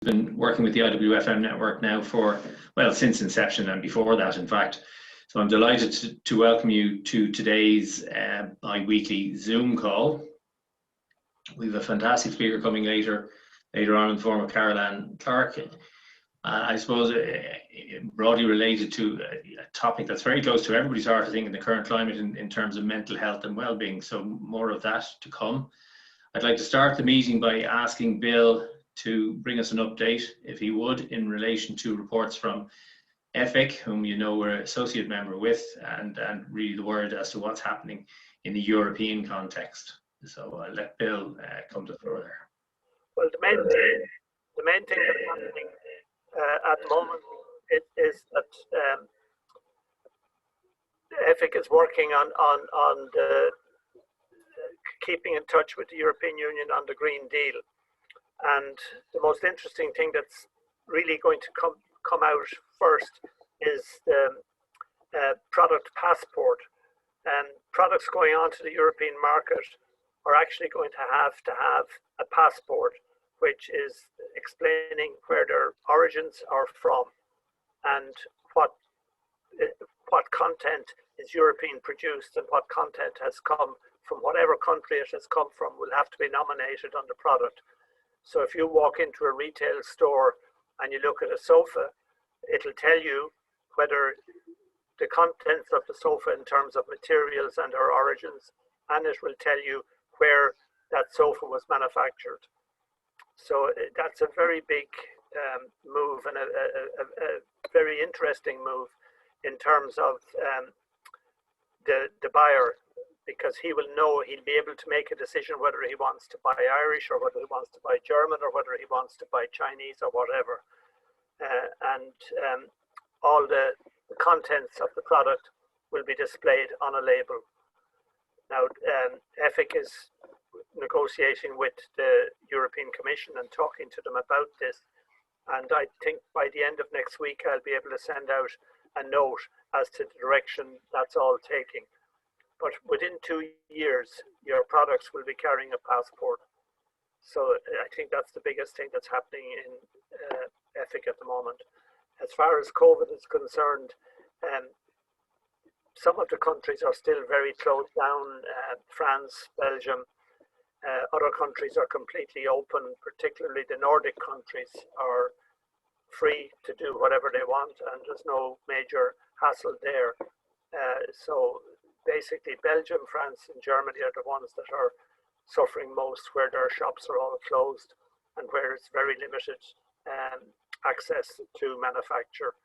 been working with the IWFM network now for, well, since inception and before that, in fact. So I'm delighted to welcome you to today's bi-weekly Zoom call. We have a fantastic speaker coming later on in the form of Carole Ann, Clarke. I suppose broadly related to a topic that's very close to everybody's heart, I think, in the current climate in terms of mental health and well-being. So more of that to come. I'd like to start the meeting by asking Bill to bring us an update, if he would, in relation to reports from EFIC, whom you know we're associate member with, and really the word as to what's happening in the European context. So I'll let Bill come to the floor there. Well, the main thing that's happening at the moment is that EFIC is working on the keeping in touch with the European Union on the Green Deal. And the most interesting thing that's really going to come out first is the product passport. And products going onto the European market are actually going to have a passport, which is explaining where their origins are from and what content is European produced and what content has come from whatever country it has come from will have to be nominated on the product. So if you walk into a retail store and you look at a sofa, it'll tell you whether the contents of the sofa in terms of materials and their origins, and it will tell you where that sofa was manufactured. So that's a very big move and a very interesting move in terms of the buyer, because he will know, he'll be able to make a decision whether he wants to buy Irish or whether he wants to buy German or whether he wants to buy Chinese or whatever. All the contents of the product will be displayed on a label. Now, EFIC is negotiating with the European Commission and talking to them about this. And I think by the end of next week, I'll be able to send out a note as to the direction that's all taking. But within 2 years, your products will be carrying a passport. So I think that's the biggest thing that's happening in EFIC at the moment. As far as COVID is concerned, some of the countries are still very closed down. France, Belgium, other countries are completely open, particularly the Nordic countries are free to do whatever they want and there's no major hassle there. So basically Belgium, France and Germany are the ones that are suffering most, where their shops are all closed and where it's very limited access to manufacture.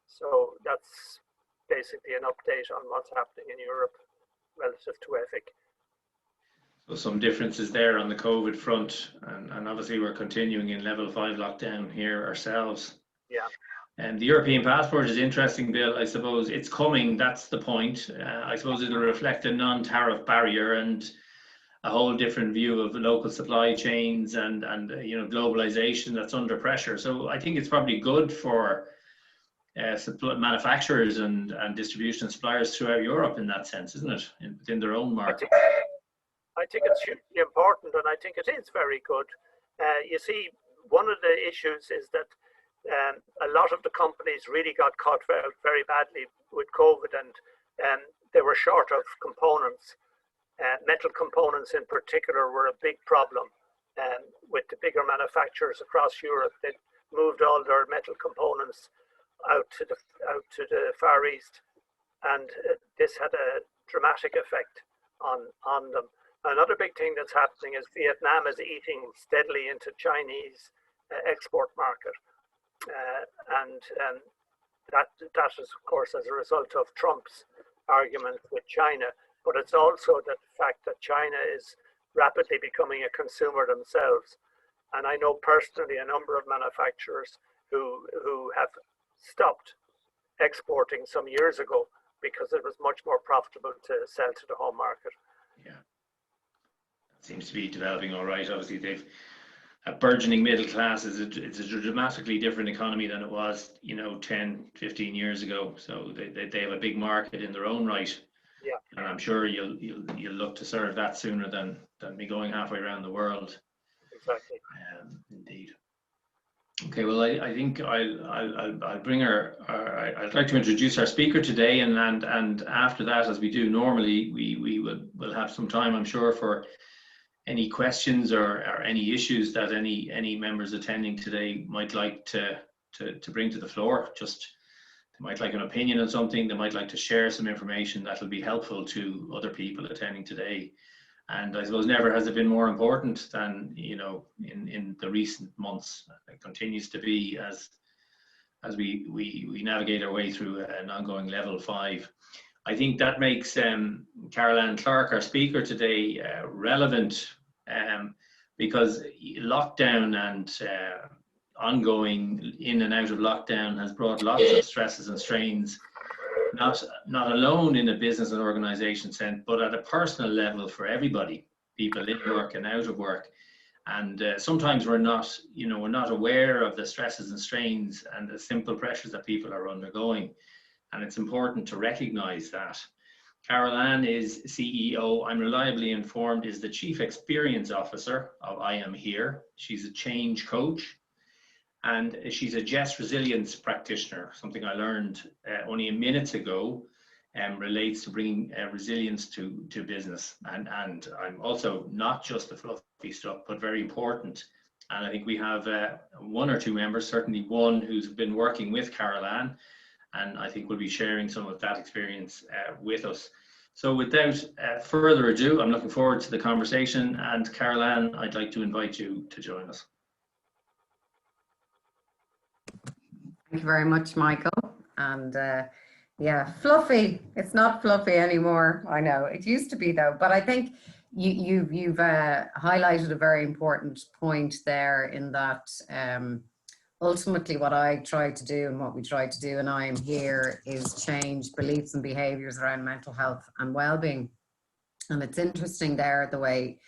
So that's basically an update on what's happening in Europe relative to EFIC. So some differences there on the COVID front, and obviously we're continuing in level 5 lockdown here ourselves. Yeah. And the European passport is interesting, Bill. I suppose it's coming, that's the point. I suppose it'll reflect a non-tariff barrier and a whole different view of the local supply chains and you know, globalization that's under pressure. So I think it's probably good for manufacturers and distribution suppliers throughout Europe in that sense, isn't it? Within their own market. I think it's hugely important, and I think it is very good. You see, one of the issues is that a lot of the companies really got caught very badly with COVID, and they were short of components. Metal components in particular were a big problem with the bigger manufacturers across Europe. They moved all their metal components out to the Far East, and this had a dramatic effect on them. Another big thing that's happening is Vietnam is eating steadily into Chinese export market, and that is of course as a result of Trump's argument with China. But it's also the fact that China is rapidly becoming a consumer themselves. And I know personally a number of manufacturers who have stopped exporting some years ago because it was much more profitable to sell to the home market. Yeah, that seems to be developing all right. Obviously, they've a burgeoning middle class. It's a dramatically different economy than it was, you know, 10, 15 years ago. So they have a big market in their own right. Yeah. And I'm sure you'll look to serve that sooner than me going halfway around the world. Exactly. Indeed. Okay, well, I think I'll bring I'd like to introduce our speaker today, and after that, as we do normally, we'll have some time, I'm sure, for any questions or any issues that any members attending today might like to bring to the floor. Just they might like an opinion on something, they might like to share some information that will be helpful to other people attending today. And I suppose never has it been more important than, you know, in the recent months. It continues to be as we navigate our way through an ongoing level 5. I think that makes Carole Ann Clarke, our speaker today, relevant because lockdown and ongoing in and out of lockdown has brought lots of stresses and strains, not alone in a business and organization sense, but at a personal level for everybody, people in work and out of work. And sometimes we're not aware of the stresses and strains and the simple pressures that people are undergoing. And it's important to recognize that. Carole Ann is CEO, I'm reliably informed, is the Chief Experience Officer of I Am Here. She's a change coach, and she's a Jess resilience practitioner, something I learned only a minute ago, relates to bringing resilience to business. And I'm also not just the fluffy stuff, but very important. And I think we have one or two members, certainly one who's been working with Carole Ann, and I think we'll be sharing some of that experience with us. So without further ado, I'm looking forward to the conversation. And Carole Ann, I'd like to invite you to join us. Thank you very much, Michael. And yeah, fluffy. It's not fluffy anymore. I know it used to be though, but I think you've highlighted a very important point there in that ultimately what I try to do and what we try to do and I Am Here is change beliefs and behaviors around mental health and well-being. And it's interesting there the way,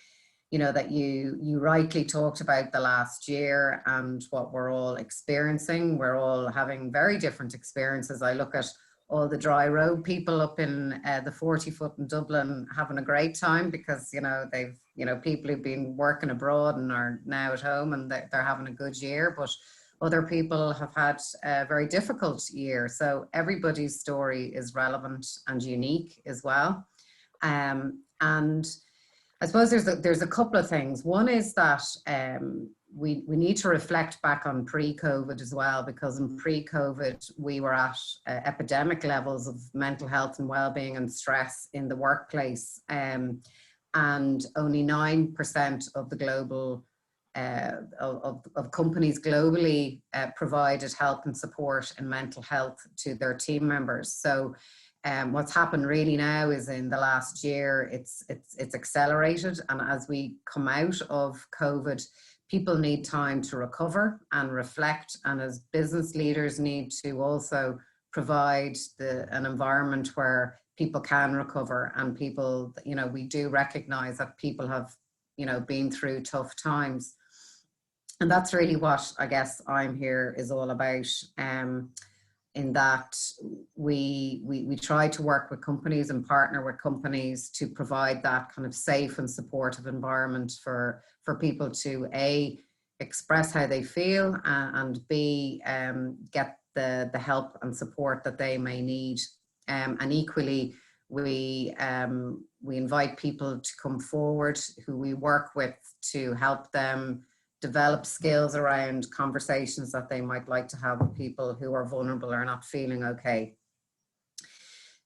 you know, that you rightly talked about the last year and what we're all experiencing. We're all having very different experiences. I look at all the dry road people up in the 40-foot in Dublin having a great time because, you know, they've, you know, people who've been working abroad and are now at home and they're having a good year, but other people have had a very difficult year. So everybody's story is relevant and unique as well. And I suppose there's a couple of things. One is that we need to reflect back on pre-COVID as well, because in pre-COVID we were at epidemic levels of mental health and well-being and stress in the workplace, and only 9% of the global of companies globally provided help and support in mental health to their team members. So what's happened really now is in the last year, it's accelerated. And as we come out of COVID, people need time to recover and reflect. And as business leaders need to also provide an environment where people can recover and people, you know, we do recognize that people have, you know, been through tough times. And that's really what I guess I'm Here is all about. In that we try to work with companies and partner with companies to provide that kind of safe and supportive environment for people to A, express how they feel, and B, get the help and support that they may need. And equally, we invite people to come forward who we work with to help them develop skills around conversations that they might like to have with people who are vulnerable or not feeling okay.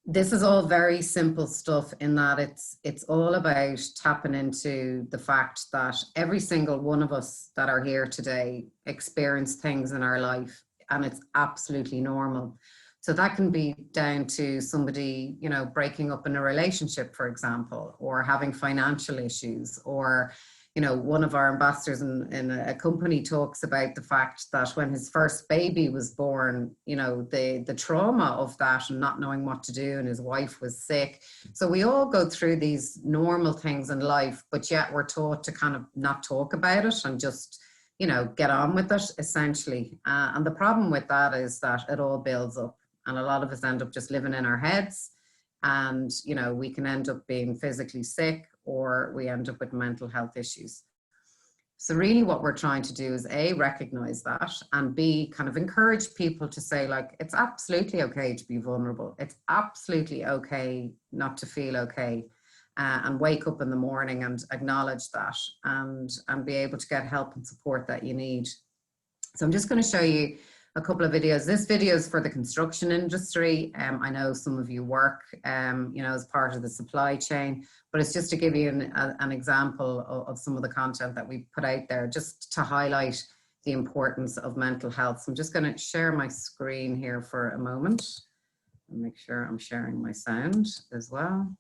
This is all very simple stuff in that it's all about tapping into the fact that every single one of us that are here today experience things in our life, and it's absolutely normal. So that can be down to somebody, you know, breaking up in a relationship, for example, or having financial issues, or you know, one of our ambassadors in a company talks about the fact that when his first baby was born, you know, the trauma of that and not knowing what to do, and his wife was sick. So we all go through these normal things in life, but yet we're taught to kind of not talk about it and just, you know, get on with it, essentially. And the problem with that is that it all builds up, and a lot of us end up just living in our heads. And, you know, we can end up being physically sick, or we end up with mental health issues. So really what we're trying to do is A, recognize that, and B, kind of encourage people to say, like, it's absolutely okay to be vulnerable. It's absolutely okay not to feel okay, and wake up in the morning and acknowledge that, and be able to get help and support that you need. So I'm just going to show you a couple of videos. This video is for the construction industry. I know some of you work, as part of the supply chain, but it's just to give you an example of some of the content that we put out there, just to highlight the importance of mental health. So I'm just going to share my screen here for a moment and make sure I'm sharing my sound as well.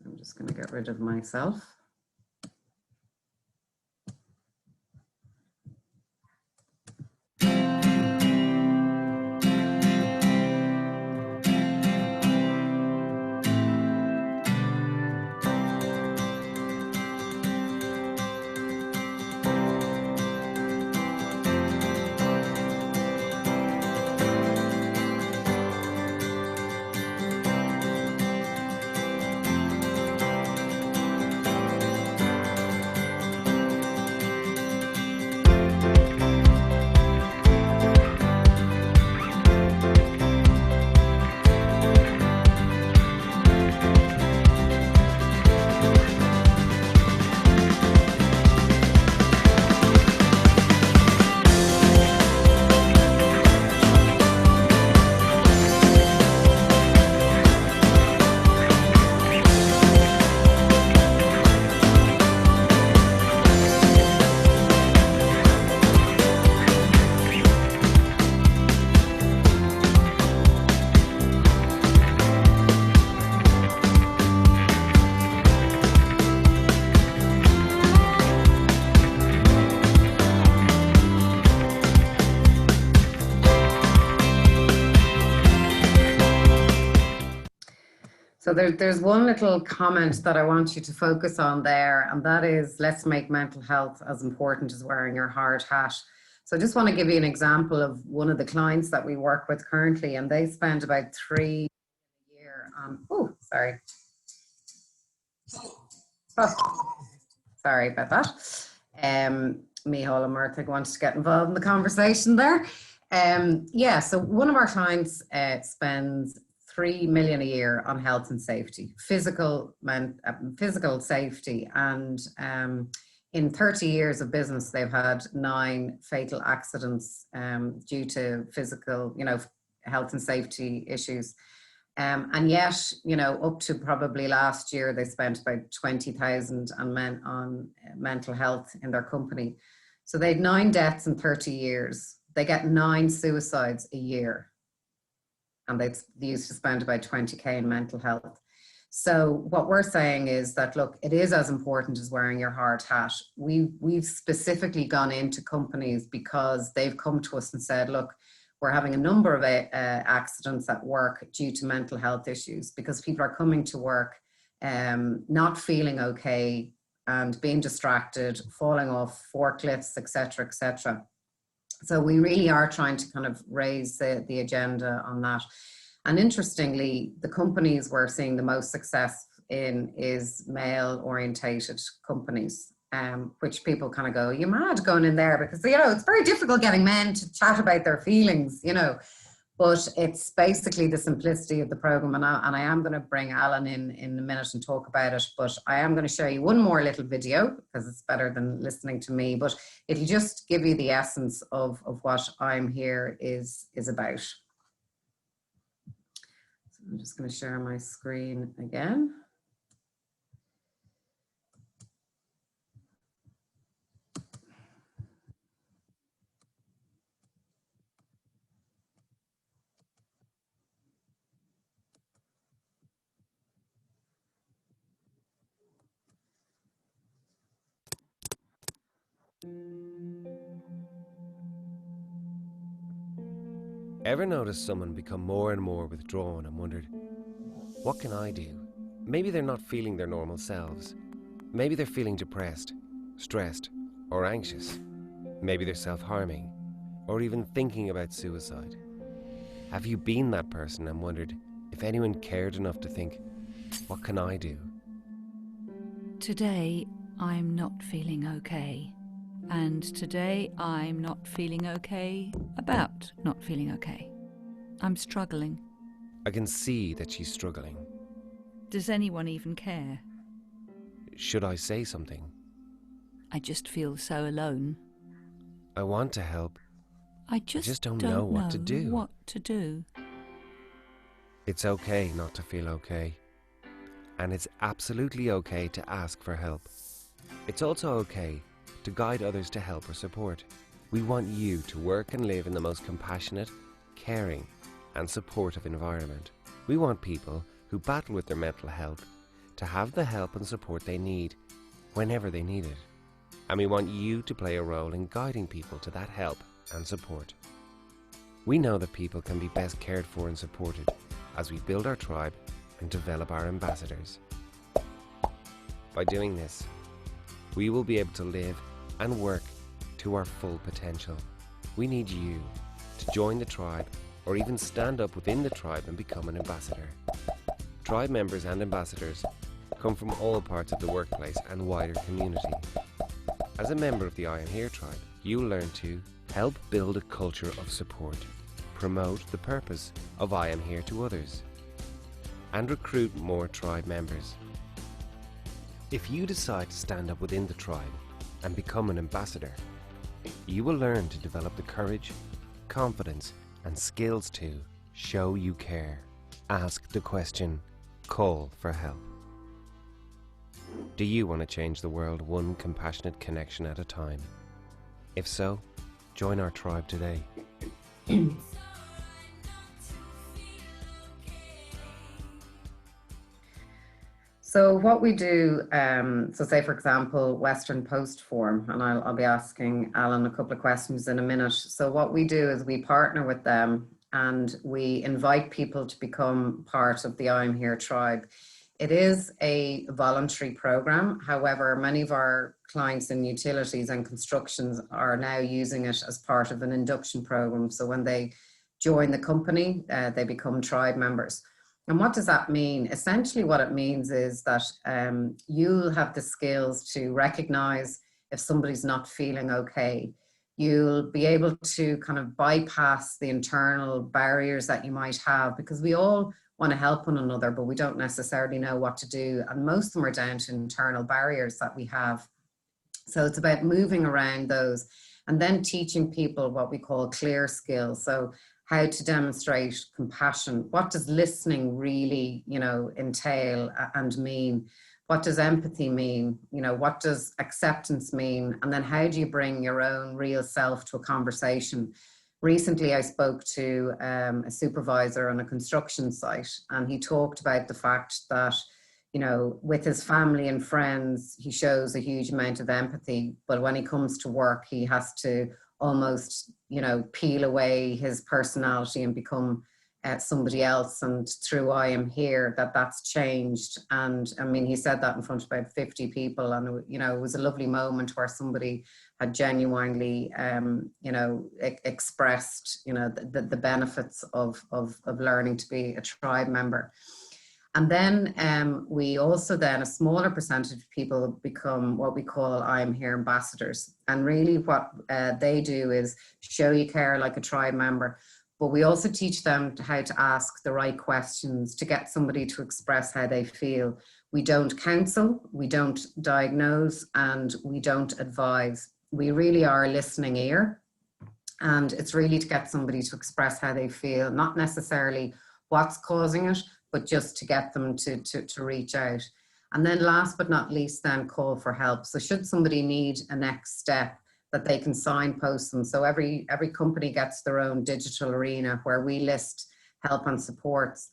I'm just going to get rid of myself. So there's one little comment that I want you to focus on there, and that is, let's make mental health as important as wearing your hard hat. So I just want to give you an example of one of the clients that we work with currently, and they spend about 3 a year on, sorry about that. Micheál and Murtagh wanted to get involved in the conversation there. So one of our clients spends 3 million a year on health and safety, physical safety, and in 30 years of business, they've had 9 fatal accidents due to physical, health and safety issues. And yet, up to probably last year, they spent about 20,000 on mental health in their company. So they had 9 deaths in 30 years. They get 9 suicides a year. And they used to spend about 20K in mental health. So what we're saying is that, look, it is as important as wearing your hard hat. We've specifically gone into companies because they've come to us and said, look, we're having a number of accidents at work due to mental health issues, because people are coming to work not feeling okay and being distracted, falling off forklifts, etc., etc. So we really are trying to kind of raise the agenda on that. And interestingly, the companies we're seeing the most success in is male-orientated companies, which people kind of go, you're mad going in there, because, it's very difficult getting men to chat about their feelings, But it's basically the simplicity of the program. And I am going to bring Alan in a minute and talk about it. But I am going to show you one more little video, because it's better than listening to me. But it'll just give you the essence of what I'm here is about. So I'm just going to share my screen again. Ever noticed someone become more and more withdrawn and wondered, what can I do? Maybe they're not feeling their normal selves. Maybe they're feeling depressed, stressed, or anxious. Maybe they're self-harming, or even thinking about suicide. Have you been that person and wondered if anyone cared enough to think, what can I do? Today, I'm not feeling okay. And today, I'm not feeling okay about not feeling okay. I'm struggling. I can see that she's struggling. Does anyone even care? Should I say something? I just feel so alone. I want to help. I just don't know what to do. What to do. It's okay not to feel okay. And it's absolutely okay to ask for help. It's also okay to guide others to help or support. We want you to work and live in the most compassionate, caring, and supportive environment. We want people who battle with their mental health to have the help and support they need whenever they need it. And we want you to play a role in guiding people to that help and support. We know that people can be best cared for and supported as we build our tribe and develop our ambassadors. By doing this, we will be able to live and work to our full potential. We need you to join the tribe or even stand up within the tribe and become an ambassador. Tribe members and ambassadors come from all parts of the workplace and wider community. As a member of the I Am Here tribe, you will learn to help build a culture of support, promote the purpose of I Am Here to others, and recruit more tribe members. If you decide to stand up within the tribe and become an ambassador, you will learn to develop the courage, confidence, and skills to show you care, ask the question, call for help. Do you want to change the world one compassionate connection at a time? If so, join our tribe today. So what we do, so say for example, Western Post form, and I'll be asking Alan a couple of questions in a minute. So what we do is we partner with them and we invite people to become part of the I'm Here tribe. It is a voluntary program. However, many of our clients in utilities and constructions are now using it as part of an induction program. So when they join the company, they become tribe members. And what does that mean? Essentially what it means is that you'll have the skills to recognize if somebody's not feeling okay. You'll be able to kind of bypass the internal barriers that you might have, because we all want to help one another, but we don't necessarily know what to do. And most of them are down to internal barriers that we have. So it's about moving around those and then teaching people what we call clear skills. So how to demonstrate compassion. What does listening really, entail and mean? What does empathy mean? What does acceptance mean? And then how do you bring your own real self to a conversation? Recently, I spoke to a supervisor on a construction site, and he talked about the fact that, with his family and friends, he shows a huge amount of empathy, but when he comes to work, he has to almost, peel away his personality and become somebody else. And through I Am Here, that's changed. And I mean, he said that in front of about 50 people. And, it was a lovely moment where somebody had genuinely, expressed, the benefits of learning to be a tribe member. And then we also a smaller percentage of people become what we call I'm Here ambassadors. And really what they do is show you care like a tribe member, but we also teach them how to ask the right questions to get somebody to express how they feel. We don't counsel, we don't diagnose, and we don't advise. We really are a listening ear. And it's really to get somebody to express how they feel, not necessarily what's causing it, but just to get them to reach out. And then last but not least, then call for help. So should somebody need a next step, that they can signpost them. So every company gets their own digital arena where we list help and supports.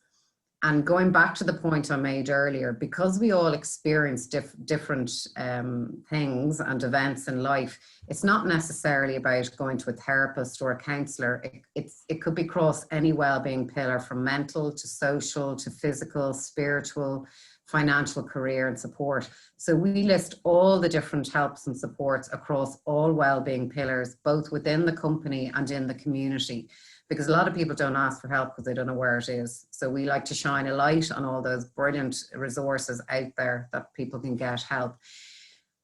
And going back to the point I made earlier, because we all experience different things and events in life, it's not necessarily about going to a therapist or a counsellor. It could be across any wellbeing pillar, from mental to social to physical, spiritual, financial, career and support. So we list all the different helps and supports across all wellbeing pillars, both within the company and in the community. because a lot of people don't ask for help because they don't know where it is. So we like to shine a light on all those brilliant resources out there that people can get help.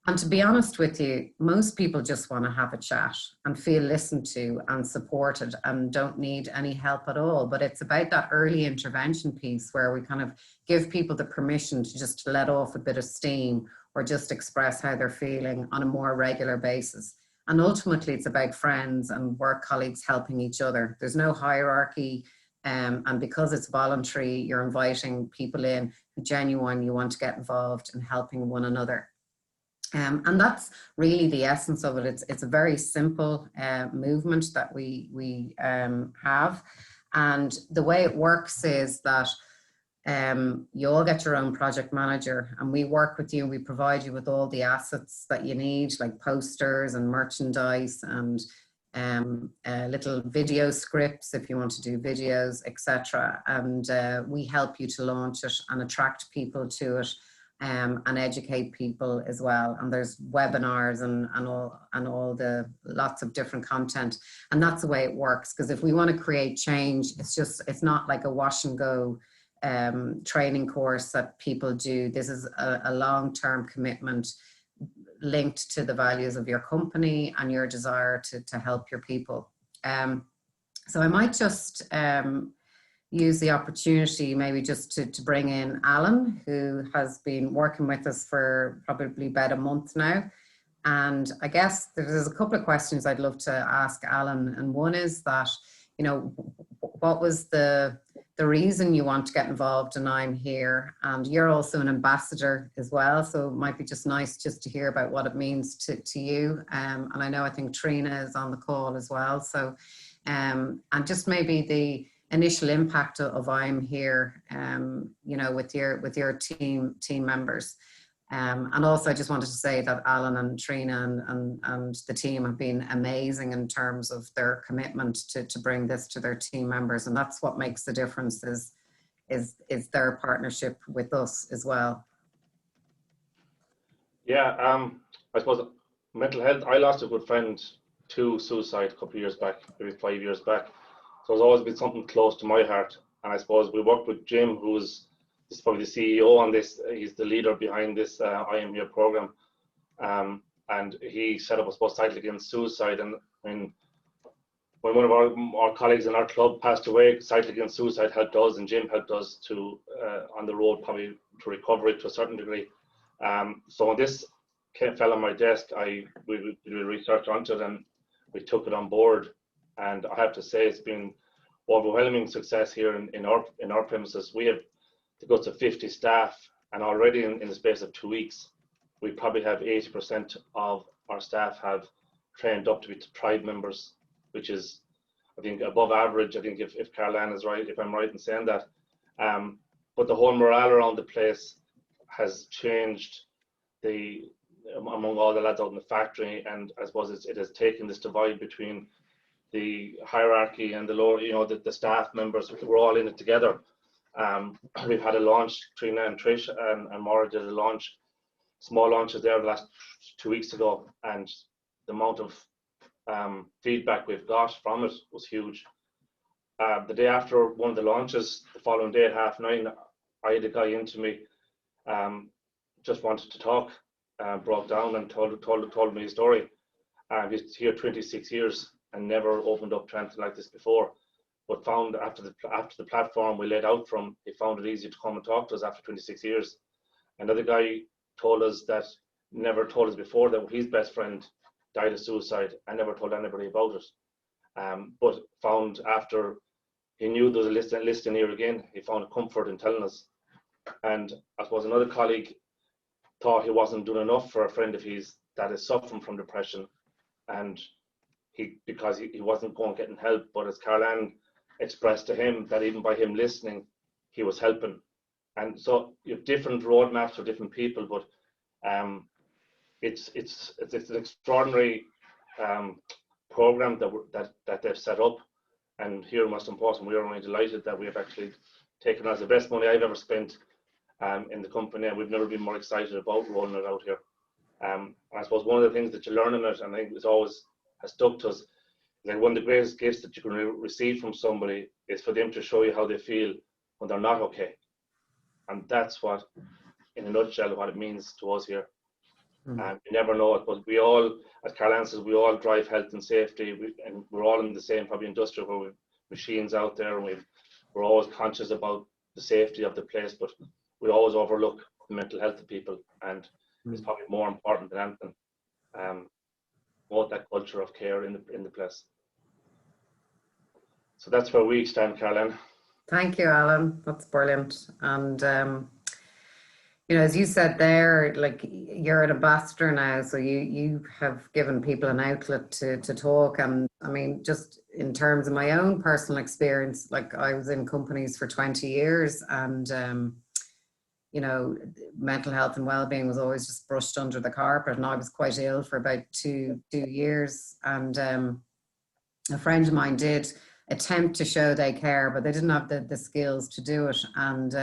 And to be honest with you, most people just want to have a chat and feel listened to and supported and don't need any help at all. But it's about that early intervention piece where we kind of give people the permission to just let off a bit of steam or just express how they're feeling on a more regular basis. And ultimately, it's about friends and work colleagues helping each other. There's no hierarchy. And because it's voluntary, you're inviting people in who genuinely want to get involved in helping one another. And that's really the essence of it. It's a very simple movement that we have. And the way it works is that you all get your own project manager, and we work with you. We provide you with all the assets that you need, like posters and merchandise and little video scripts if you want to do videos, etc. And we help you to launch it and attract people to it. And educate people as well. And there's webinars and all the lots of different content. And that's the way it works. Because if we want to create change, it's not like a wash and go training course that people do. This is a long-term commitment linked to the values of your company and your desire to help your people. So I might just use the opportunity maybe just to bring in Alan, who has been working with us for probably about a month now. And I guess there's a couple of questions I'd love to ask Alan. And one is that, you know, what was the reason you want to get involved in I'm Here? And you're also an ambassador as well. So it might be just nice just to hear about what it means to you. And I think Trina is on the call as well. So, and just maybe the initial impact of I'm Here, you know, with your team members. And also I just wanted to say that Alan and Trina and the team have been amazing in terms of their commitment to bring this to their team members. And that's what makes the difference is their partnership with us as well. Yeah, I suppose mental health, I lost a good friend to suicide a couple of years back, maybe 5 years back. So it's always been something close to my heart. And I suppose we worked with Jim, who's probably the CEO on this. He's the leader behind this I Am Here program. And he set up, I suppose, Cycle Against Suicide. And when one of our colleagues in our club passed away, Cycle Against Suicide helped us, and Jim helped us to on the road probably to recovery to a certain degree. So when this fell on my desk, we did research onto it and we took it on board. And I have to say, it's been overwhelming success here in our premises. We have the guts of 50 staff, and already in the space of 2 weeks, we probably have 80% of our staff have trained up to be tribe members, which is, I think, above average. I think if Carole Ann is right, if I'm right in saying that. But the whole morale around the place has changed among all the lads out in the factory, and I suppose it has taken this divide between the hierarchy and the lower, you know, the staff members. We're all in it together. We've had a launch, Trina and Trish and Maura did a launch, small launches there the last 2 weeks ago, and the amount of feedback we've got from it was huge. The day after one of the launches, the following day at 9:30, I had a guy into me, just wanted to talk, broke down and told me his story. He's here 26 years and never opened up to anything like this before, but found after the platform we laid out from, he found it easy to come and talk to us after 26 years. Another guy told us that never told us before that his best friend died of suicide and never told anybody about it. But found after he knew there was a list in here again, he found a comfort in telling us. And I suppose another colleague thought he wasn't doing enough for a friend of his that is suffering from depression, and because he wasn't going getting help. But as Carole Ann expressed to him, that even by him listening, he was helping. And so you have different roadmaps for different people, but it's an extraordinary program that they've set up. And here, most important, we are only delighted that we have actually taken as the best money I've ever spent in the company, and we've never been more excited about rolling it out here. I suppose one of the things that you learn in it, and I think it's always has stuck to us, Like one of the greatest gifts that you can receive from somebody is for them to show you how they feel when they're not okay. And that's what, in a nutshell, what it means to us here. You never know it, but we all, as Carole Ann says, we all drive health and safety, and we're all in the same probably industry where we've machines out there, and we're always conscious about the safety of the place, but we always overlook the mental health of people, and it's probably more important than anything. About that culture of care in the place. So that's where we stand, Carole Ann. Thank you, Alan. That's brilliant. And you know, as you said there, like you're an ambassador now, so you have given people an outlet to talk. And I mean, just in terms of my own personal experience, like I was in companies for 20 years, and you know, mental health and well-being was always just brushed under the carpet, and I was quite ill for about two years. And a friend of mine did attempt to show they care, but they didn't have the skills to do it. And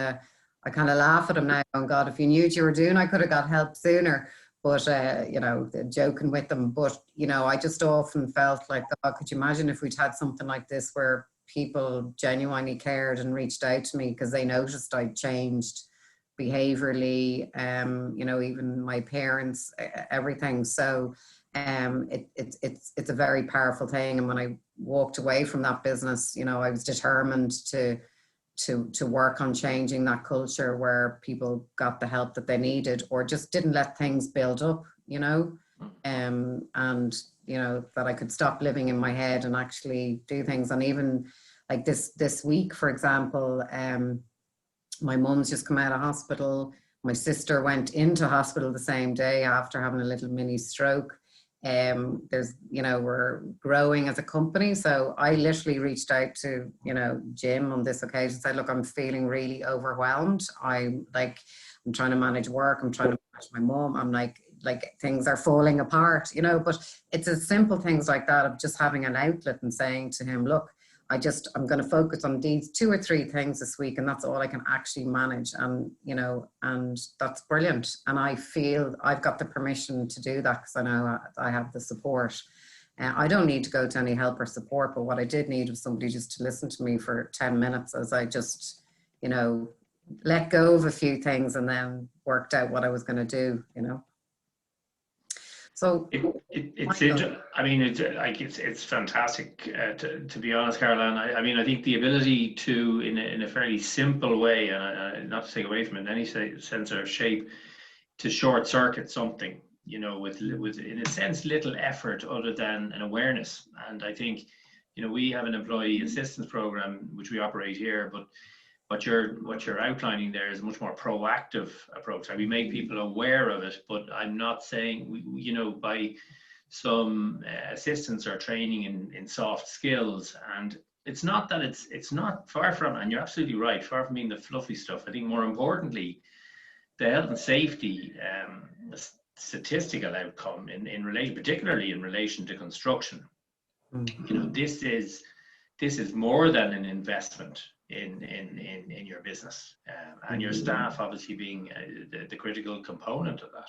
I kind of laugh at them now, going, God, if you knew what you were doing, I could have got help sooner. But, you know, joking with them. But, you know, I just often felt like, God, could you imagine if we'd had something like this where people genuinely cared and reached out to me because they noticed I'd changed behaviorally, you know, even my parents, everything. So it's a very powerful thing. And when I walked away from that business, you know, I was determined to work on changing that culture where people got the help that they needed, or just didn't let things build up, you know, and you know, that I could stop living in my head and actually do things. And even like this week, for example, my mum's just come out of hospital. My sister went into hospital the same day after having a little mini stroke. There's, you know, we're growing as a company. So I literally reached out to, you know, Jim on this occasion, said, look, I'm feeling really overwhelmed. I'm trying to manage work. I'm trying to manage my mum. I'm like things are falling apart, you know, but it's as simple things like that of just having an outlet and saying to him, look, I'm going to focus on these 2 or 3 things this week, and that's all I can actually manage. And, you know, and that's brilliant. And I feel I've got the permission to do that because I know I have the support. I don't need to go to any help or support, but what I did need was somebody just to listen to me for 10 minutes as I just, you know, let go of a few things and then worked out what I was going to do, you know. So it's fantastic to be honest, Carole Ann. I mean, I think the ability to, in a fairly simple way, and not to take away from it in any sense or shape, to short circuit something, you know, with in a sense little effort other than an awareness. And I think, you know, we have an employee assistance program which we operate here, but what you're outlining there is a much more proactive approach. We make people aware of it, but I'm not saying, you know, by some assistance or training in soft skills. And it's not that it's not far from, and you're absolutely right, far from being the fluffy stuff. I think more importantly, the health and safety statistical outcome in relation, particularly in relation to construction. You know, this is more than an investment in your business, and your staff obviously being the critical component of that.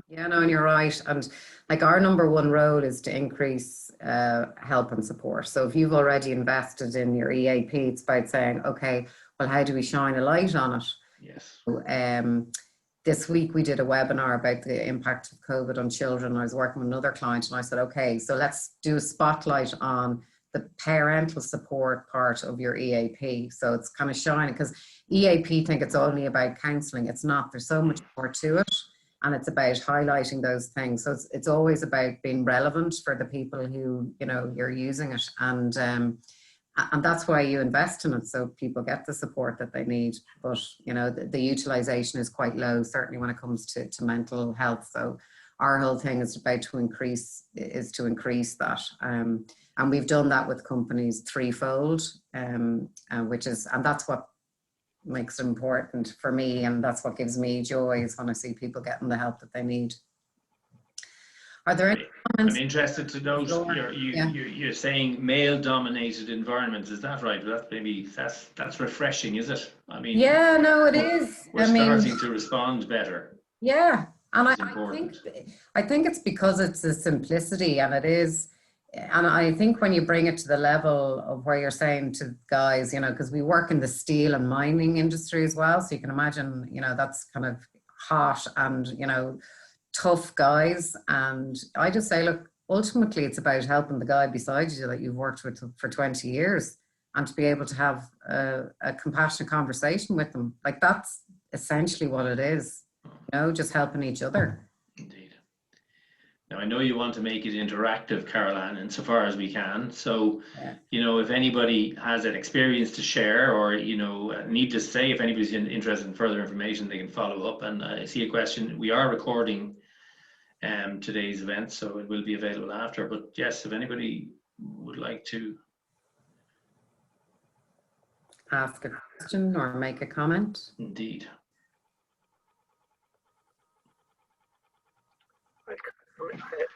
Yeah, no, and you're right. And like our number one role is to increase help and support. So if you've already invested in your EAP, it's about saying, okay, well, how do we shine a light on it? Yes. So, this week we did a webinar about the impact of COVID on children. I was working with another client and I said, okay, so let's do a spotlight on the parental support part of your EAP. So it's kind of shining, because EAP think it's only about counselling. It's not. There's so much more to it, and it's about highlighting those things. So it's always about being relevant for the people who, you know, you're using it, and that's why you invest in it, so people get the support that they need. But you know, the utilization is quite low, certainly when it comes to mental health. So our whole thing is about to increase that. And we've done that with companies threefold, and that's what makes it important for me, and that's what gives me joy, is when I see people getting the help that they need. Are there any comments? I'm interested to know, you're saying male-dominated environments, is that right? That's refreshing, is it? I mean, yeah, no, it is. We're starting to respond better. Yeah, and I think it's because it's a simplicity, and it is. and I think when you bring it to the level of where you're saying to guys, you know, because we work in the steel and mining industry as well, so you can imagine, you know, that's kind of hot and, you know, tough guys. And I just say, look, ultimately it's about helping the guy beside you that you've worked with for 20 years and to be able to have a compassionate conversation with them. Like, that's essentially what it is, you know, just helping each other. Indeed. Now, I know you want to make it interactive, Carole Ann, insofar as we can. So, you know, if anybody has an experience to share, or, you know, need to say, if anybody's interested in further information, they can follow up. And I see a question. We are recording today's event, so it will be available after. But yes, if anybody would like to ask a question or make a comment. Indeed.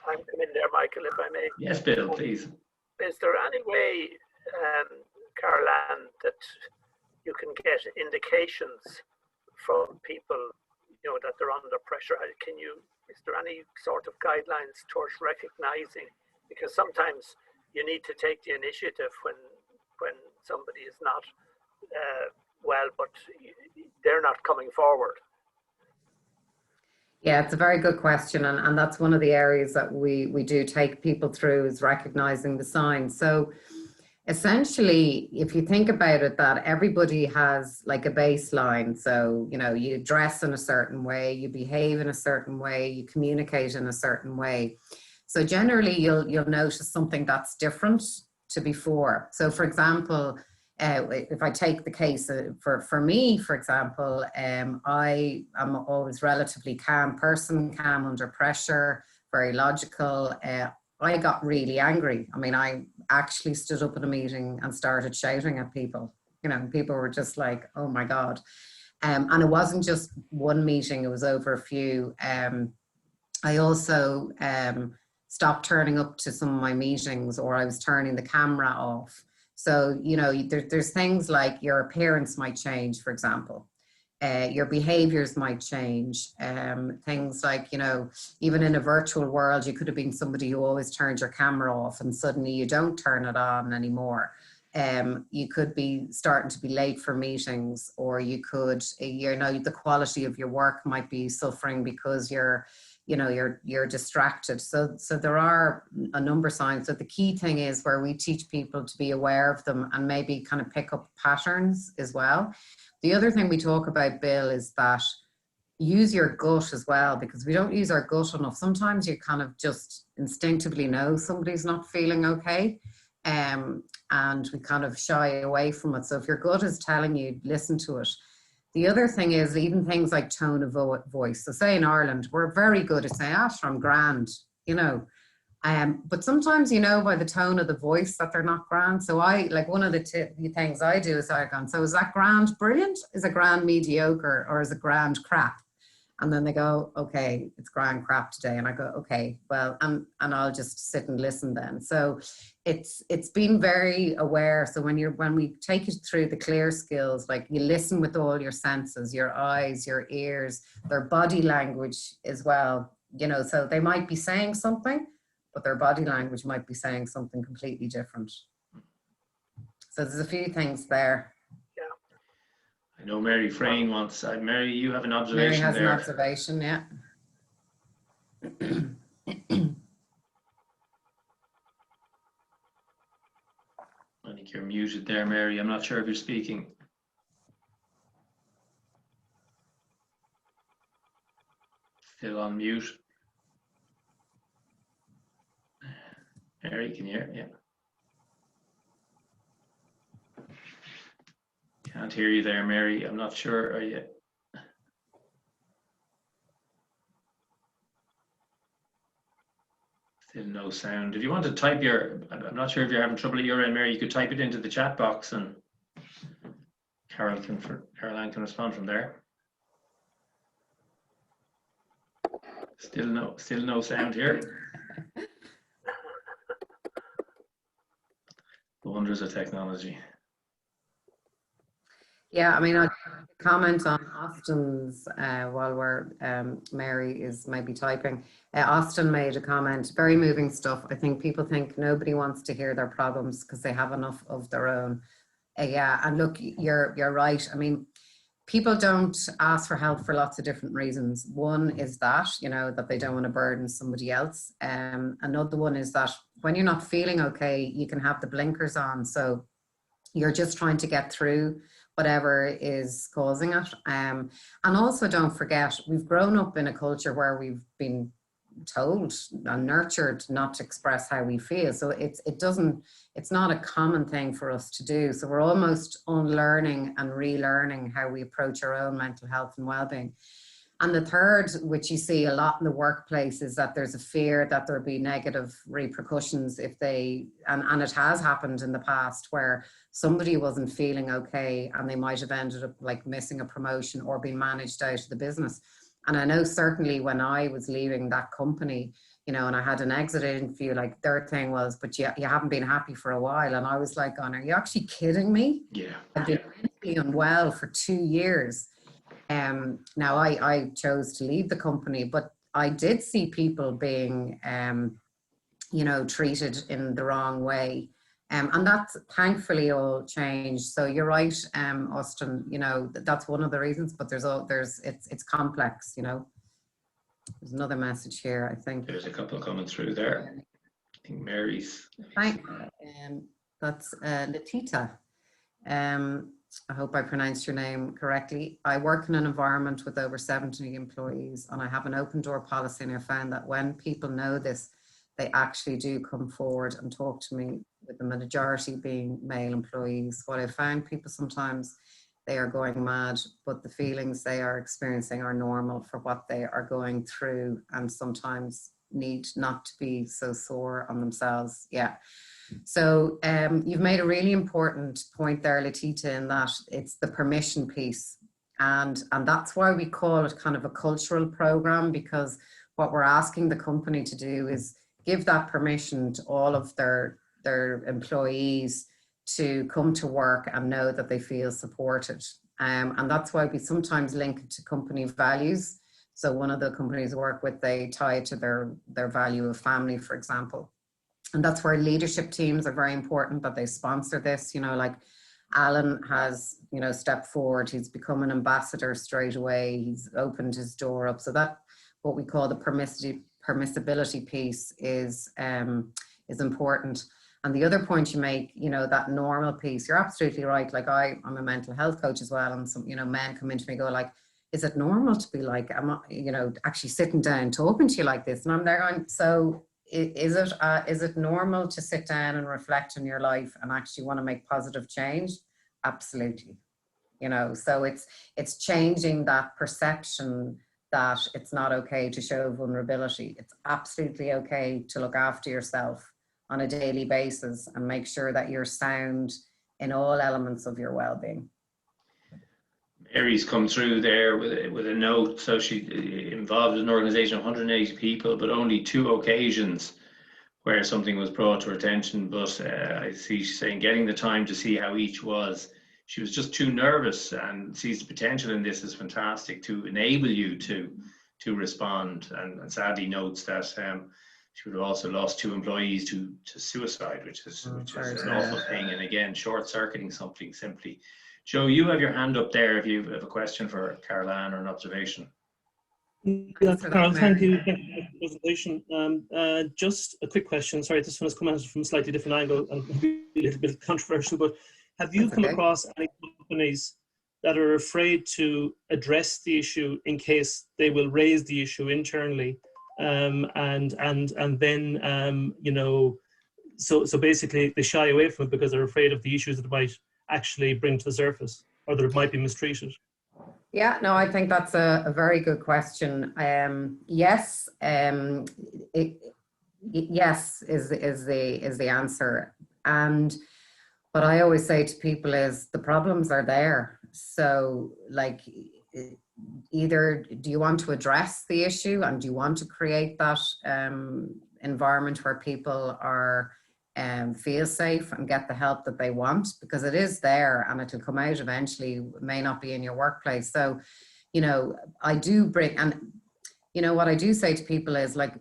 I'm coming there, Michael, if I may. Yes, Bill, please. Is there any way, Carole Ann, that you can get indications from people, you know, that they're under pressure? Is there any sort of guidelines towards recognizing? Because sometimes you need to take the initiative when somebody is not well, but they're not coming forward. Yeah, it's a very good question. And that's one of the areas that we do take people through, is recognizing the signs. So essentially, if you think about it, that everybody has like a baseline. So, you know, you dress in a certain way, you behave in a certain way, you communicate in a certain way. So generally you'll notice something that's different to before. So for example, if I take the case for me, for example, I am always relatively calm person, calm under pressure, very logical. I got really angry. I mean, I actually stood up in a meeting and started shouting at people. You know, people were just like, oh my God. And it wasn't just one meeting, it was over a few. I also stopped turning up to some of my meetings, or I was turning the camera off. So, you know, there's things like your appearance might change, for example. Your behaviors might change. Things like, you know, even in a virtual world, you could have been somebody who always turned your camera off and suddenly you don't turn it on anymore. You could be starting to be late for meetings, or you could, you know, the quality of your work might be suffering because you're distracted. So there are a number of signs. So the key thing is where we teach people to be aware of them and maybe kind of pick up patterns as well. The other thing we talk about, Bill, is that use your gut as well, because we don't use our gut enough. Sometimes you kind of just instinctively know somebody's not feeling okay, and we kind of shy away from it. So if your gut is telling you, listen to it. The other thing is even things like tone of voice. So say in Ireland, we're very good at saying, I'm grand, you know. But sometimes you know by the tone of the voice that they're not grand. So one of the things I do is I go, so is that grand brilliant? Is it grand mediocre? Or is it grand crap? And then they go, okay, it's grand crap today. And I go, okay, well, and I'll just sit and listen then. So it's been very aware. So when we take you through the clear skills, like you listen with all your senses, your eyes, your ears, their body language as well, you know, so they might be saying something, but their body language might be saying something completely different. So there's a few things there. I know Mary Frayne wants, Mary, you have an observation. Mary has there. an observation, yeah. I think you're muted there, Mary. I'm not sure if you're speaking. Still on mute. Mary, can you hear? Yeah. Can't hear you there, Mary. I'm not sure. Are you? Still no sound. If you want to type I'm not sure if you're having trouble at your end, Mary, you could type it into the chat box and Carole Ann can respond from there. Still no sound here. The wonders of technology. Yeah, I mean, I'll comment on Austin's while we're, Mary is maybe typing. Austin made a comment, very moving stuff. I think people think nobody wants to hear their problems because they have enough of their own. Yeah, and look, you're right. I mean, people don't ask for help for lots of different reasons. One is that, you know, that they don't want to burden somebody else. Another one is that when you're not feeling okay, you can have the blinkers on. So you're just trying to get through whatever is causing it. And also don't forget, we've grown up in a culture where we've been told and nurtured not to express how we feel. So it's not a common thing for us to do. So we're almost unlearning and relearning how we approach our own mental health and well-being. And the third, which you see a lot in the workplace, is that there's a fear that there'll be negative repercussions if they, and it has happened in the past where somebody wasn't feeling okay and they might have ended up like missing a promotion or being managed out of the business. And I know certainly when I was leaving that company, you know, and I had an exit interview, like their thing was, but you haven't been happy for a while. And I was like, are you actually kidding me? Yeah. I've been mentally unwell for 2 years. Now I chose to leave the company, but I did see people being, you know, treated in the wrong way. And that's thankfully all changed. So you're right, Austin, you know, that's one of the reasons, but it's complex, you know. There's another message here, I think. There's a couple coming through there. I think Mary's. That's Latita. I hope I pronounced your name correctly. I work in an environment with over 70 employees, and I have an open door policy, and I found that when people know this, they actually do come forward and talk to me, with the majority being male employees. What I found, people sometimes, they are going mad, but the feelings they are experiencing are normal for what they are going through, and sometimes need not to be so sore on themselves. Yeah. So you've made a really important point there, Latita, in that it's the permission piece. And that's why we call it kind of a cultural program, because what we're asking the company to do is give that permission to all of their employees to come to work and know that they feel supported. And that's why we sometimes link it to company values. So one of the companies I work with, they tie it to their value of family, for example. And that's where leadership teams are very important, that they sponsor this. You know, like Alan has, you know, stepped forward. He's become an ambassador straight away. He's opened his door up. So that, what we call the permissibility piece is important. And the other point you make, you know, that normal piece, you're absolutely right. Like I'm a mental health coach as well. And some, you know, men come into me and go like, is it normal to be like, I'm, you know, actually sitting down talking to you like this? And I'm there going, so is it normal to sit down and reflect on your life and actually want to make positive change? Absolutely. You know, so it's changing that perception that it's not okay to show vulnerability. It's absolutely okay to look after yourself on a daily basis and make sure that you're sound in all elements of your well-being. Mary's come through there with a note. So she involved an organization of 180 people, but only 2 occasions where something was brought to her attention. But I see she's saying getting the time to see how each was. She was just too nervous, and sees the potential in this as fantastic to enable you to respond. And sadly notes that she would have also lost 2 employees to suicide, which is an awful thing. And again, short-circuiting something simply. Joe, you have your hand up there if you have a question for Carole Ann or an observation. Yeah, Carole, thank you for the presentation. Just a quick question. Sorry, this one has come at it from a slightly different angle and maybe a little bit controversial, but have you come across any companies that are afraid to address the issue in case they will raise the issue internally, and then you know, so basically they shy away from it because they're afraid of the issues that it might actually bring to the surface, or that it might be mistreated? Yeah, no, I think that's a very good question. Yes, yes is the answer. And what I always say to people is the problems are there. So like, either do you want to address the issue and do you want to create that environment where people are feel safe and get the help that they want, because it is there and it'll come out eventually. It may not be in your workplace. So, you know, I do bring, and you know, what I do say to people is like,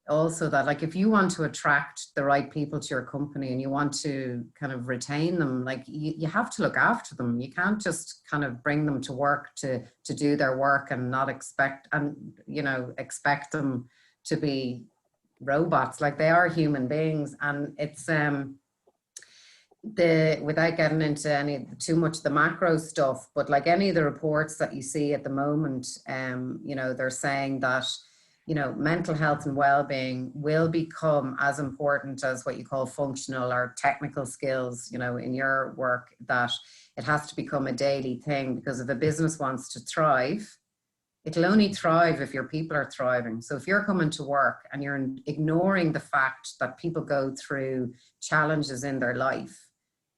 also that like, if you want to attract the right people to your company and you want to kind of retain them, like you have to look after them. You can't just kind of bring them to work to do their work and not expect, and you know, expect them to be robots. Like, they are human beings. And it's without getting into any too much the macro stuff, but like any of the reports that you see at the moment, you know, they're saying that, you know, mental health and well-being will become as important as what you call functional or technical skills, you know, in your work, that it has to become a daily thing. Because if a business wants to thrive, it'll only thrive if your people are thriving. So if you're coming to work and you're ignoring the fact that people go through challenges in their life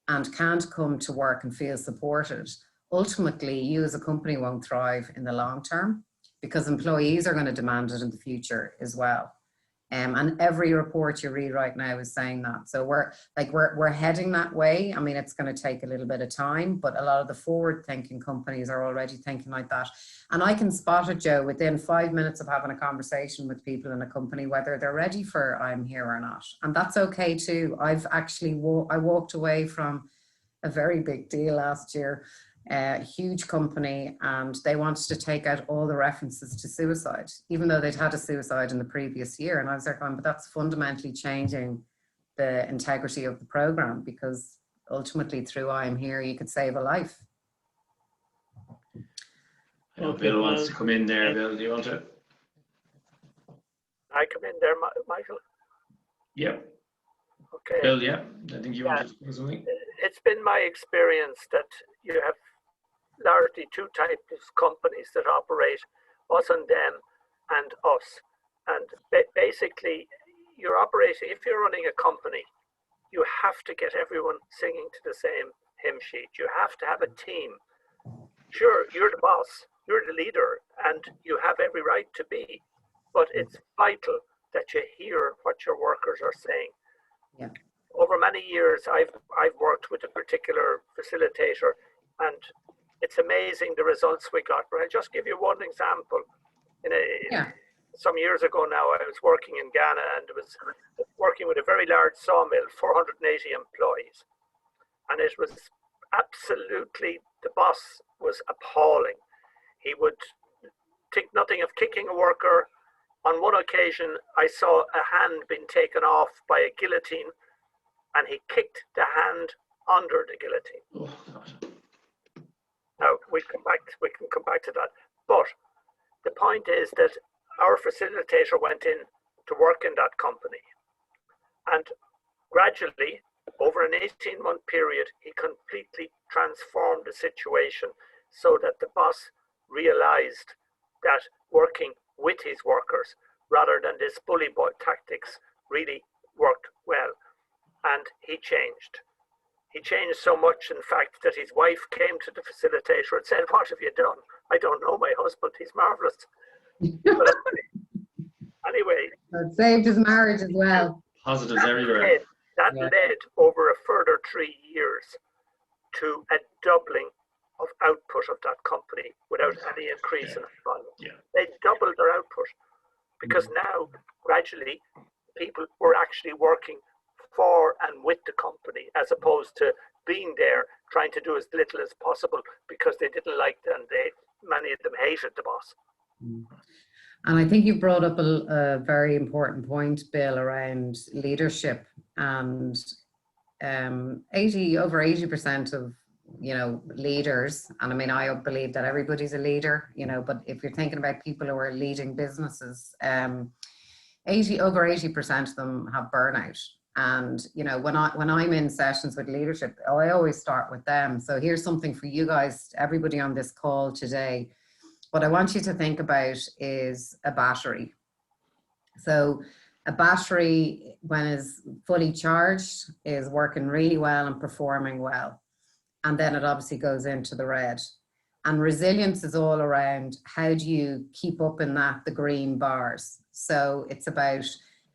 and can't come to work and feel supported, ultimately you as a company won't thrive in the long term, because employees are going to demand it in the future as well. And every report you read right now is saying that. So we're heading that way. I mean, it's going to take a little bit of time, but a lot of the forward-thinking companies are already thinking like that. And I can spot it, Joe, within 5 minutes of having a conversation with people in a company, whether they're ready for I'm here or not. And that's okay too. I've actually, I walked away from a very big deal last year, a huge company, and they wanted to take out all the references to suicide, even though they'd had a suicide in the previous year. And I was there going, but that's fundamentally changing the integrity of the program, because ultimately through I'm Here, you could save a life. Bill wants to come in there. Bill, do you want to? I come in there, Michael? Yeah. Okay. Bill, yeah, I think you wanted to say something. It's been my experience that you have largely two types of companies that operate, us and them and us. And basically, you're operating, if you're running a company, you have to get everyone singing to the same hymn sheet. You have to have a team. Sure, you're the boss, you're the leader, and you have every right to be, but it's vital that you hear what your workers are saying. Yeah. Over many years, I've worked with a particular facilitator, and it's amazing the results we got. But I'll just give you one example. Some years ago now, I was working in Ghana, and was working with a very large sawmill, 480 employees. And it was absolutely, the boss was appalling. He would think nothing of kicking a worker. On one occasion, I saw a hand being taken off by a guillotine, and he kicked the hand under the guillotine. Oh, God. Now, we can come back to that. But the point is that our facilitator went in to work in that company. And gradually, over an 18-month period, he completely transformed the situation so that the boss realized that working with his workers rather than this bully boy tactics really worked well. And he changed. He changed so much, in fact, that his wife came to the facilitator and said, "What have you done?" "I don't know, my husband, he's marvelous." But anyway. So it saved his marriage as well. Positives everywhere. That led over a further 3 years to a doubling of output of that company without any increase in volume. Yeah. They doubled their output because now, gradually, people were actually working for and with the company, as opposed to being there trying to do as little as possible because they didn't like them. Many of them hated the boss. And I think you brought up a very important point, Bill, around leadership. And over 80% of, you know, leaders, and I mean, I believe that everybody's a leader, you know, but if you're thinking about people who are leading businesses, over 80% of them have burnout. And, you know, when I'm in sessions with leadership, I always start with them. So here's something for you guys, everybody on this call today. What I want you to think about is a battery. So a battery, when it's fully charged, is working really well and performing well. And then it obviously goes into the red. And resilience is all around how do you keep up in that, the green bars. So it's about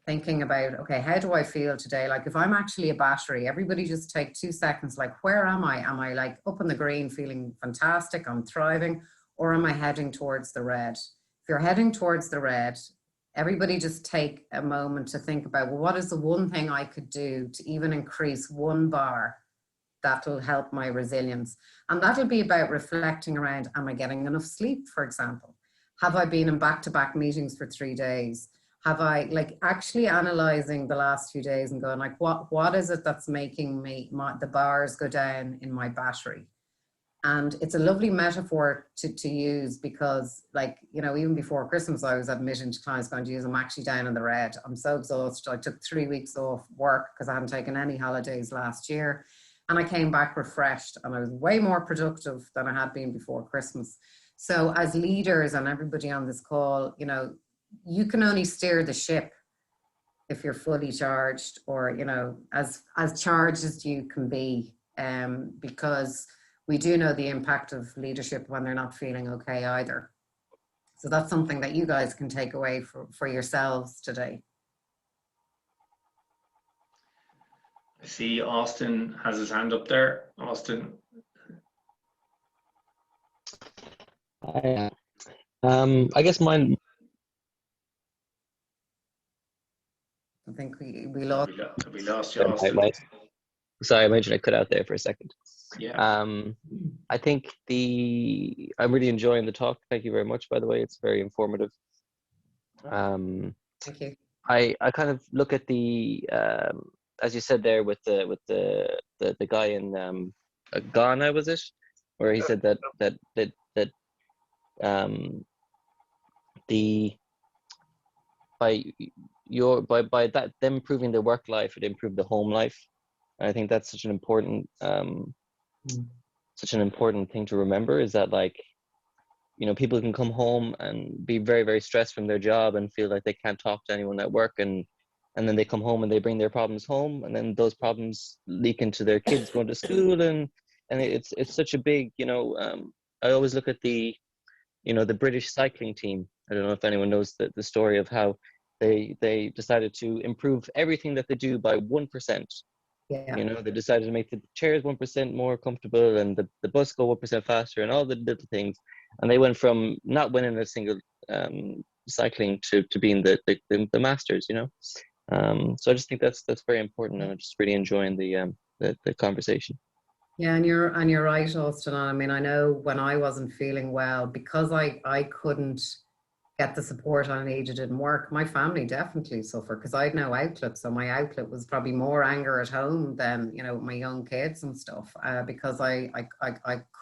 thinking about, okay, how do I feel today? Like if I'm actually a battery, everybody just take 2 seconds, like where am I? Am I like up in the green feeling fantastic, I'm thriving, or am I heading towards the red? If you're heading towards the red, everybody just take a moment to think about, well, what is the one thing I could do to even increase 1 bar that'll help my resilience? And that'll be about reflecting around, am I getting enough sleep, for example? Have I been in back-to-back meetings for 3 days? Have I, like, actually analyzing the last few days and going like, what is it that's making me, the bars go down in my battery? And it's a lovely metaphor to use because, like, you know, even before Christmas, I was admitting to clients going to use, I'm actually down in the red. I'm so exhausted. I took 3 weeks off work because I hadn't taken any holidays last year. And I came back refreshed and I was way more productive than I had been before Christmas. So as leaders and everybody on this call, you know, you can only steer the ship if you're fully charged, or, you know, as charged as you can be, because we do know the impact of leadership when they're not feeling okay either. So that's something that you guys can take away for yourselves today. I see Austin has his hand up there. Austin. I guess mine. I think we lost you, Austin. Sorry, I mentioned I cut out there for a second. Yeah. I think I'm really enjoying the talk. Thank you very much, by the way. It's very informative. Thank you. I kind of look at the as you said there with the guy in Ghana, was it, where he said that by that them improving their work life, it improved the home life. And I think that's such an important thing to remember, is that, like, you know, people can come home and be very, very stressed from their job and feel like they can't talk to anyone at work, and then they come home and they bring their problems home, and then those problems leak into their kids going to school, and it's such a big, you know, I always look at the British cycling team. I don't know if anyone knows the story of how they decided to improve everything that they do by 1%. Yeah. You know, they decided to make the chairs 1% more comfortable and the bus go 1% faster and all the little things. And they went from not winning a single cycling to being the masters, you know. So I just think that's very important, and I'm just really enjoying the conversation. Yeah, and you're right, Austin. I mean, I know when I wasn't feeling well, because I couldn't get the support I needed in work, my family definitely suffered because I had no outlet. So my outlet was probably more anger at home than, you know, my young kids and stuff, because I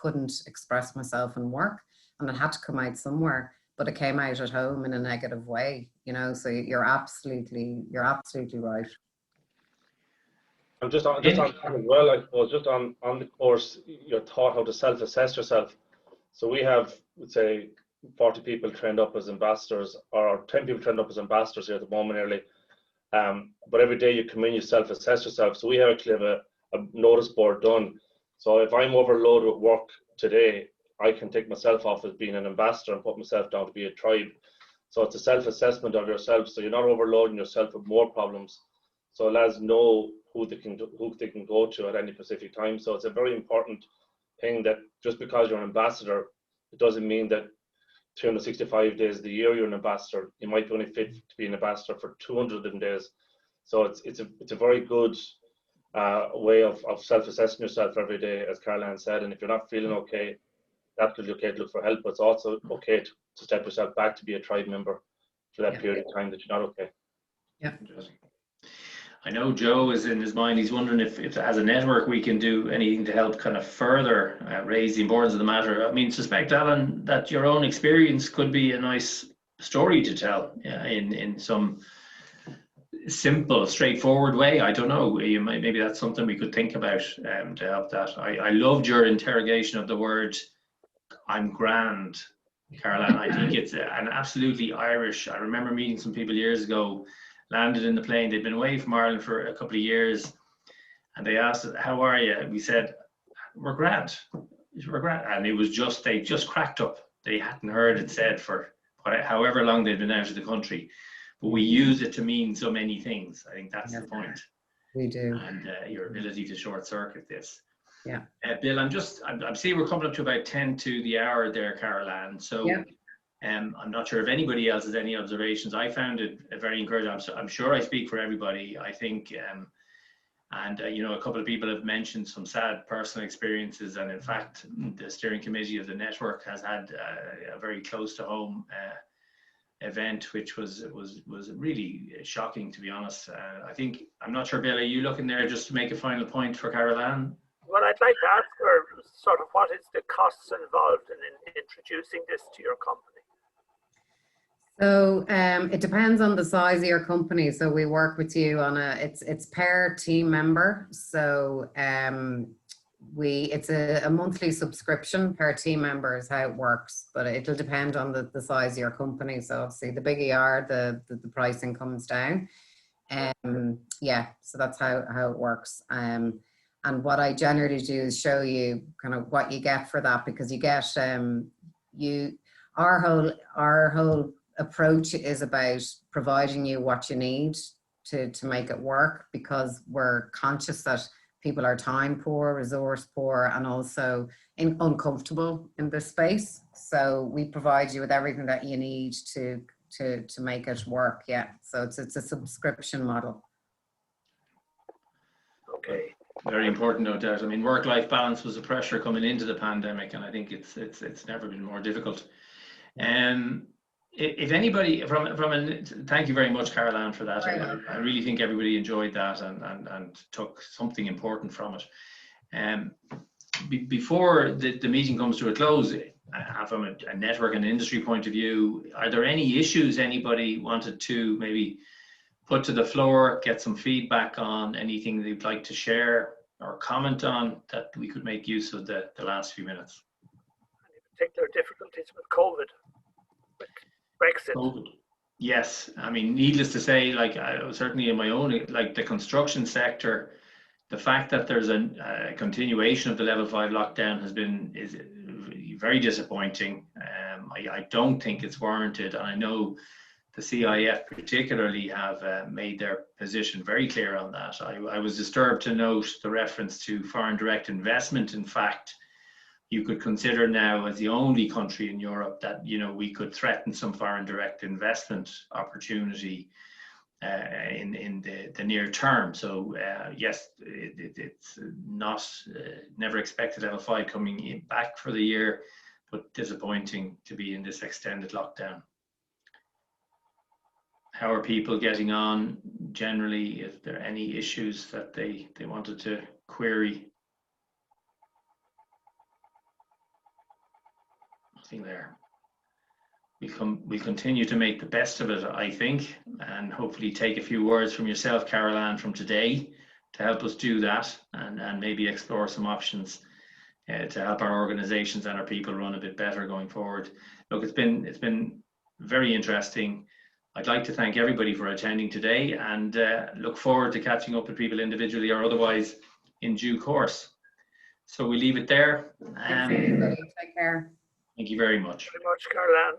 couldn't express myself in work, and it had to come out somewhere, but it came out at home in a negative way, you know. So you're absolutely right. And just on as well, I suppose, just on the course, your thought how to self-assess yourself. So we have, let's say, 40 people trained up as ambassadors, or 10 people trained up as ambassadors here at the moment nearly. But every day you come in, you self-assess yourself. So we have actually have a notice board done. So if I'm overloaded with work today, I can take myself off as being an ambassador and put myself down to be a tribe. So it's a self-assessment of yourself. So you're not overloading yourself with more problems. So lads know who they can go to at any specific time. So it's a very important thing that just because you're an ambassador, it doesn't mean that 365 days of the year you're an ambassador. You might be only fit to be an ambassador for 200 of them days. So it's a very good way of self-assessing yourself every day, as Carole Ann said. And if you're not feeling okay, that's okay to look for help, but it's also okay to step yourself back to be a tribe member for that period of time that you're not okay. Yeah. I know Joe is in his mind. He's wondering if as a network we can do anything to help kind of further raise the importance of the matter. I mean, suspect, Alan, that your own experience could be a nice story to tell in some simple, straightforward way. I don't know. Maybe that's something we could think about to help that. I loved your interrogation of the word "I'm grand," Carole Ann. I think it's an absolutely Irish. I remember meeting some people years ago. Landed in the plane. They'd been away from Ireland for a couple of years, and they asked us, "How are you?" We said, "We're grand. We're grand." And it was just, they just cracked up. They hadn't heard it said for however long they'd been out of the country. but we use it to mean so many things. I think that's the point. We do. And your ability to short circuit this. Yeah. Bill, I'm seeing we're coming up to about 10 to the hour there, Carole Ann. So yeah. I'm not sure if anybody else has any observations. I found it very encouraging. I'm sure I speak for everybody. I think, you know, a couple of people have mentioned some sad personal experiences, and in fact, the steering committee of the network has had a very close to home event, which was really shocking, to be honest. I think, I'm not sure, Bill, are you looking there just to make a final point for Carole Ann? Well, I'd like to ask her sort of what is the costs involved in introducing this to your company? So it depends on the size of your company. So we work with you on it's per team member. So it's a monthly subscription per team member is how it works, but it'll depend on the size of your company. So obviously the bigger you are, the pricing comes down. Yeah, so that's how it works. And what I generally do is show you kind of what you get for that, because you get our whole approach is about providing you what you need to make it work, because we're conscious that people are time poor, resource poor, and also uncomfortable in this space. So we provide you with everything that you need to make it work. Yeah, so it's a subscription model. Okay. Very important, no doubt. I mean, work-life balance was a pressure coming into the pandemic, and I think it's never been more difficult. If anybody thank you very much, Carole Ann, for that. I really think everybody enjoyed that and took something important from it. Before the meeting comes to a close, from a network and industry point of view, are there any issues anybody wanted to maybe put to the floor, get some feedback on, anything they'd like to share or comment on that we could make use of the last few minutes? Any particular difficulties with COVID? Brexit. COVID. Yes, I mean, needless to say, like certainly in my own, like the construction sector, the fact that there's a continuation of the level 5 lockdown is very disappointing. I don't think it's warranted, and I know the CIF particularly have made their position very clear on that. I was disturbed to note the reference to foreign direct investment. In fact, you could consider now as the only country in Europe that, you know, we could threaten some foreign direct investment opportunity in the near term. So yes, it's not never expected level 5 coming back for the year, but disappointing to be in this extended lockdown. How are people getting on generally? Is there any issues that they wanted to query? Nothing there. We continue to make the best of it, I think, and hopefully take a few words from yourself, Carole Ann, from today to help us do that, and maybe explore some options to help our organizations and our people run a bit better going forward. Look, it's been very interesting. I'd like to thank everybody for attending today, and look forward to catching up with people individually or otherwise in due course. So we leave it there. Thanks, everybody. Take care. Thank you very much. Very much, Carole Ann.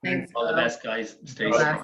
Thanks. All the best, guys. Stay Bye. safe.